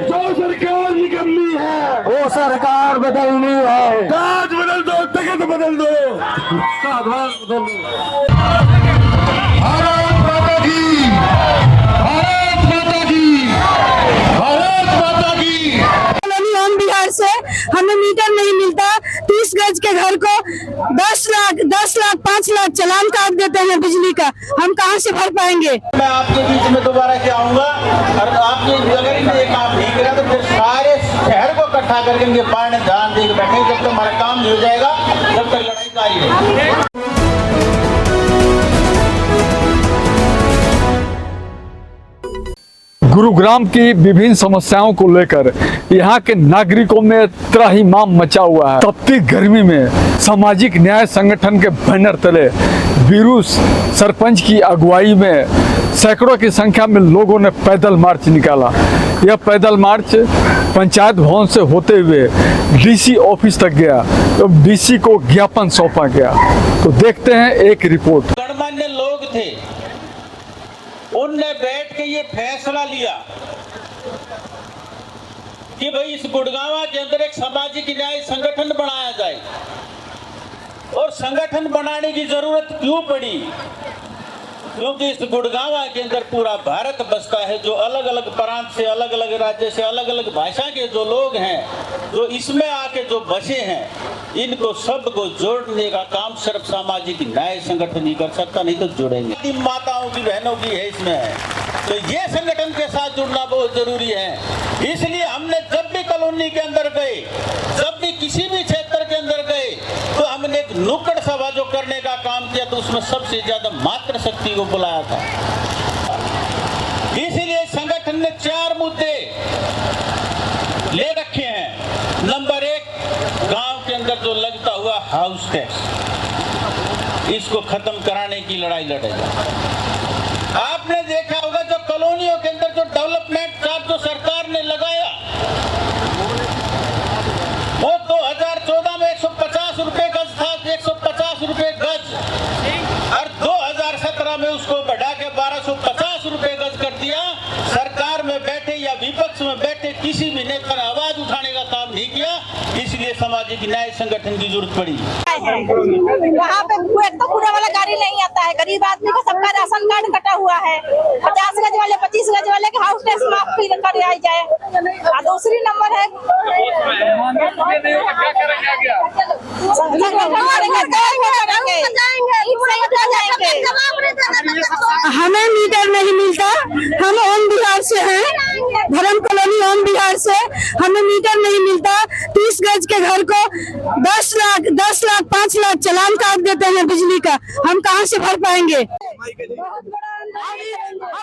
जो सरकार निकम्मी है वो सरकार बदलनी है। ताज बदल दो, तख्त बदल दो, बदल दो। भारत माता की, भारत माता की, भारत माता की। हम बिहार से, हमें मीटर नहीं मिलता। 30 गज के घर को 10 लाख 5 लाख चालान काट देते हैं बिजली का। हम कहां से भर पाएंगे? मैं आपके बीच में दोबारा से आऊंगा और आपकी अगर ये काम नहीं करा तो फिर सारे शहर को इकट्ठा करके इनके पानी ध्यान दे बैठे। जब तक हमारा काम नहीं हो जाएगा तब तक लड़ाई जारी रहेगी। गुरुग्राम की विभिन्न समस्याओं को लेकर यहाँ के नागरिकों में त्राहिमाम मचा हुआ है। तपती गर्मी में सामाजिक न्याय संगठन के बैनर तले बीरू सरपंच की अगुवाई में सैकड़ों की संख्या में लोगों ने पैदल मार्च निकाला। यह पैदल मार्च पंचायत भवन से होते हुए डीसी ऑफिस तक गया, तो डीसी को ज्ञापन सौंपा गया। तो देखते हैं एक रिपोर्ट। गणमान्य लोग थे, उनने बैठ के ये फैसला लिया कि भाई इस गुड़गांव के अंदर एक सामाजिक न्याय संगठन बनाया जाए। और संगठन बनाने की जरूरत क्यों पड़ी? क्योंकि इस गुड़गांव के अंदर पूरा भारत बसता है, जो अलग अलग प्रांत से, अलग अलग राज्य से, अलग अलग भाषा के जो लोग हैं, जो इसमें आके जो बसे हैं, इनको सबको जोड़ने का काम सिर्फ सामाजिक न्याय संगठन ही कर सकता, नहीं तो जोड़ेंगे। माताओं की, बहनों की है इसमें है, तो ये संगठन के साथ जुड़ना बहुत जरूरी है। इसलिए हमने जब भी कॉलोनी के अंदर गए, जब भी किसी भी क्षेत्र के अंदर गए, तो हमने एक नुक्कड़ सभा जो करने का काम किया, तो उसमें सबसे ज्यादा मातृशक्ति को बुलाया था। इसीलिए संगठन ने 4 मुद्दे ले रखे हैं। नंबर 1, गांव के अंदर जो लगता हुआ हाउस टैक्स, इसको खत्म कराने की लड़ाई लड़ेगा। आपने देखा होगा जो कॉलोनियों के अंदर जो डेवलपमेंट चार्ज जो सरकार ने लगाया, वो 2014 में 150 रुपए गज था, 150 रुपए गज, और 2017 में उसको बढ़ा के 1250 रुपए गज कर दिया। सरकार में बैठे या विपक्ष में बैठे किसी भी नेता ने आवाज उठाने का काम नहीं किया। इसलिए सामाजिक न्याय संगठन की जरूरत पड़ी। वहाँ पे एक तो पूरा वाला गाड़ी नहीं आता है। गरीब आदमी का सबका राशन कार्ड कटा हुआ है। 50 गज वाले, 25 गज वाले के हाउस टैक्स माफ कर आई जाए। और दूसरी नंबर है, हमें मीटर नहीं मिलता। हम ओम बिहार से हैं, धर्म कॉलोनी ओम बिहार से। हमें मीटर नहीं मिलता। 30 गज के घर को 10 लाख 5 लाख चालान काट देते हैं बिजली का। हम कहां से भर पाएंगे? हम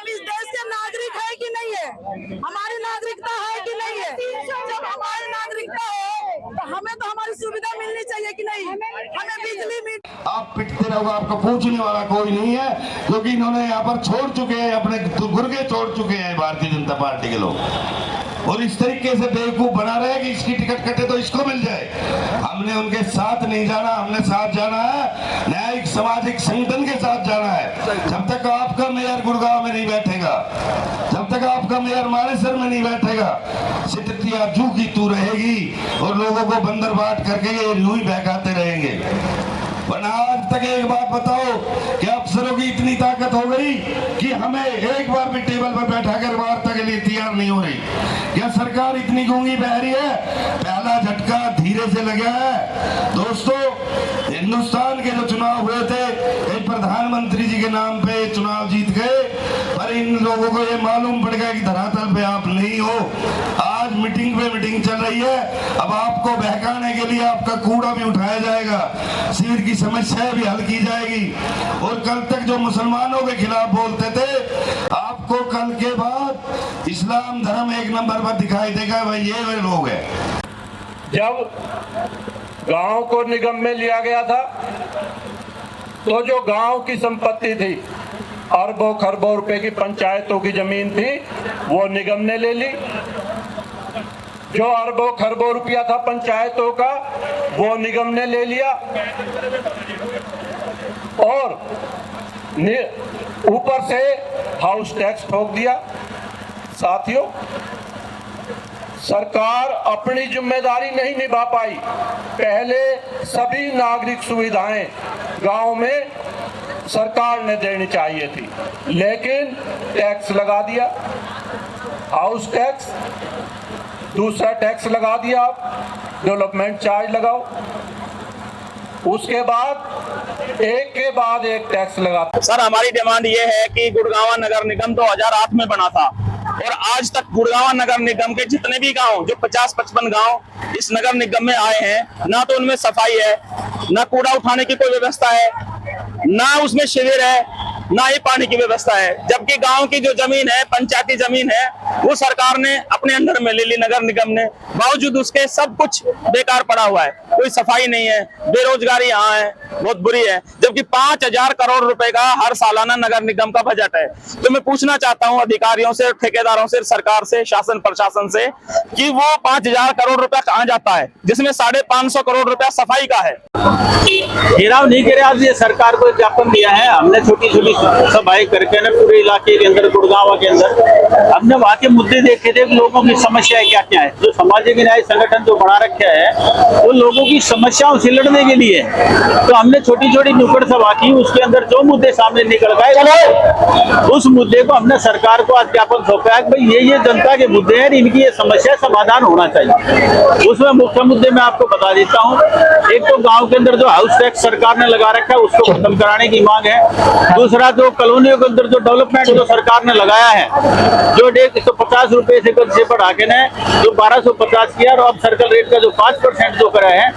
इस देश के नागरिक है कि नहीं है? हमारी नागरिकता है कि नहीं है? जब हमारी नागरिकता है तो हमें तो हमारी सुविधा मिलनी चाहिए कि नहीं? हमें बिजली मिल। आप पिटते रहोगे, आपको पूछने वाला कोई नहीं है, क्योंकि इन्होंने यहाँ पर छोड़ चुके हैं, अपने गुर्गे छोड़ चुके हैं भारतीय जनता पार्टी के लोग। और इस तरीके से बेवकूफ बना रहे हैं कि इसकी टिकट कटे तो इसको मिल जाए। हमने उनके साथ नहीं जाना, हमने साथ जाना है न्यायिक सामाजिक संगठन के साथ जाना है। जब तक आपका मेयर गुड़गांव में नहीं बैठेगा, जब तक आपका मेयर मानेसर में नहीं बैठेगा, स्थितियां जू की तू रहेगी और लोगों को बंदर बांट करके ये यूं ही बहकाते रहेंगे। वरना आज तक एक बात बताओ कि अफसरों की इतनी ताकत हो गई कि हमें एक बार भी टेबल पर बैठा कर वार्ता के लिए तैयार नहीं हो रही। क्या सरकार इतनी गूंगी बहरी है? पहला झटका धीरे से लगा है। दोस्तों, हिंदुस्तान के जो चुनाव हुए थे, एक प्रधानमंत्री जी के नाम पे चुनाव जीत गए, पर इन लोगों को ये मालूम पड़ गया कि धरातल पे आप नहीं हो। आज मीटिंग पे मीटिंग चल रही है। अब आपको बहकाने के लिए आपका कूड़ा भी उठाया जाएगा, शिविर की समस्याएं भी हल की जाएगी। और कल तक जो मुसलमानों के खिलाफ बोलते थे, आपको कल के बाद इस्लाम धर्म एक नंबर पर दिखाई देगा। भाई ये वे लोग हैं। जब गांव को निगम में लिया गया था, तो जो गांव की संपत्ति थी, अरबों खरबों रुपए की पंचायतों की जमीन थी, वो निगम ने ले ली। जो अरबों खरबों रुपया था पंचायतों का, वो निगम ने ले लिया। और ऊपर से हाउस टैक्स ठोक दिया। साथियों, सरकार अपनी जिम्मेदारी नहीं निभा पाई। पहले सभी नागरिक सुविधाएं गांव में सरकार ने देनी चाहिए थी, लेकिन टैक्स लगा दिया, हाउस टैक्स, दूसरा टैक्स लगा दिया, डेवलपमेंट चार्ज लगाओ, उसके बाद एक टैक्स लगा। सर हमारी डिमांड ये है कि गुड़गांव नगर निगम 2008 में बना था और आज तक गुड़गांव नगर निगम के जितने भी गांव, जो 50-55 गांव इस नगर निगम में आए हैं, ना तो उनमें सफाई है, ना कूड़ा उठाने की कोई व्यवस्था है, ना उसमें शिविर है, ना ही पानी की व्यवस्था है। जबकि गांव की जो जमीन है, पंचायती जमीन है, वो सरकार ने अपने अंदर में ले ली नगर निगम ने। बावजूद उसके सब कुछ बेकार पड़ा हुआ है, कोई सफाई नहीं है, बेरोजगारी यहाँ है, बहुत बुरी है। जबकि 5000 करोड़ रुपए का हर सालाना नगर निगम का बजट है। तो मैं पूछना चाहता हूँ अधिकारियों से, ठेकेदारों से, सरकार से, शासन प्रशासन से कि वो 5000 करोड़ रुपया कहाँ जाता है, जिसमें 550 करोड़ रुपया सफाई का है। घेराव नहीं करे, आज ये सरकार को ज्ञापन दिया है हमने, छोटी छोटी सभाएं करके ना पूरे इलाके के अंदर, गुड़गांव के अंदर हमने वहाँ के मुद्दे देखे थे, लोगों की समस्याएं क्या क्या है। जो सामाजिक न्याय संगठन जो बना रखा है वो लोगों की समस्याओं से लड़ने के लिए, तो हमने छोटी छोटी नुक्कड़ सभा की, उसके अंदर जो मुद्दे सामने निकल गए उस मुद्दे को हमने सरकार को आज ज्ञापन सौंपा है कि भाई ये जनता के मुद्दे हैं, इनकी ये समस्या समाधान होना चाहिए। उसमें मुख्य मुद्दे मैं आपको बता देता हूँ। एक तो गाँव के अंदर जो हाउस टैक्स सरकार ने लगा रखा है उसको खत्म कराने की मांग है। दूसरा जो कॉलोनियों के अंदर जो डेवलपमेंट जो सरकार ने लगाया है, जो 150 रुपए से कर्ज से बढ़ा के ने जो 1250 किया और अब सर्कल रेट का जो 5% जो करा है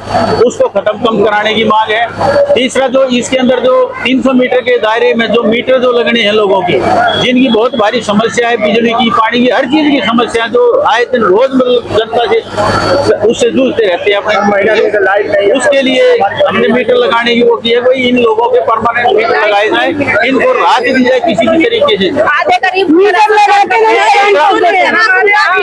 उसको खत्म कम कराने की मांग है। तीसरा जो इसके अंदर जो 300 मीटर के दायरे में जो मीटर जो लगने हैं लोगों की, जिनकी बहुत भारी समस्या है, बिजली की, पानी की, हर चीज की समस्या जो आए दिन रोज मतलब जनता से उससे जूझते रहते हैं अपने, उसके लिए हमने मीटर लगाने की वो की है। कोई इन लोगों के परमानेंट मीटर लगाए जाए, इनको राहत दी जाए किसी भी तरीके से।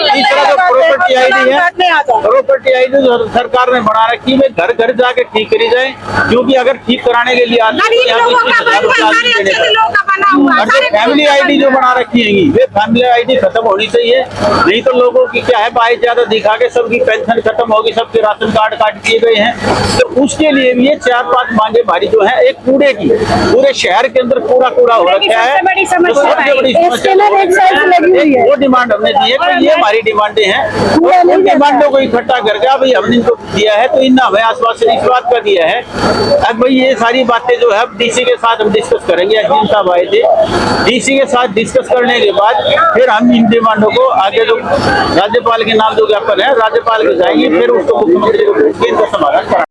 तीसरा जो प्रॉपर्टी आईडी है, प्रॉपर्टी आईडी जो सरकार ने बना रखी है, घर घर जाके ठीक करी जाए, क्योंकि अगर ठीक कराने के लिए फैमिली आईडी जो बना रखी है वे फैमिली आईडी खत्म होनी चाहिए। नहीं तो लोगों की क्या है, बाई ज्यादा दिखा के सबकी पेंशन खत्म होगी, सबके राशन कार्ड काट दिए गए हैं। तो उसके लिए भी ये 4-5 मांगे भारी जो है, एक कूड़े की, पूरे शहर के अंदर कूड़ा हो रखा है, तो सबसे बड़ी समस्या वो डिमांड हमने दी है। तो ये हमारी डिमांडें हैं, उन डिमांडों को इकट्ठा करके भाई हमने इनको दिया है, तो इन हमें आश्वासन इस बात का दिया है। अब भाई ये सारी बातें जो है डीसी के साथ हम डिस्कस करेंगे, अजीम साहब आए थे, डीसी के साथ डिस्कस करने के बाद फिर हम इन डिमांडों को आगे जो राज्यपाल के नाम जो ज्ञापन है राज्यपाल को जाएंगे, फिर उसको मुख्यमंत्री को भेज के इनका समाधान कराएंगे।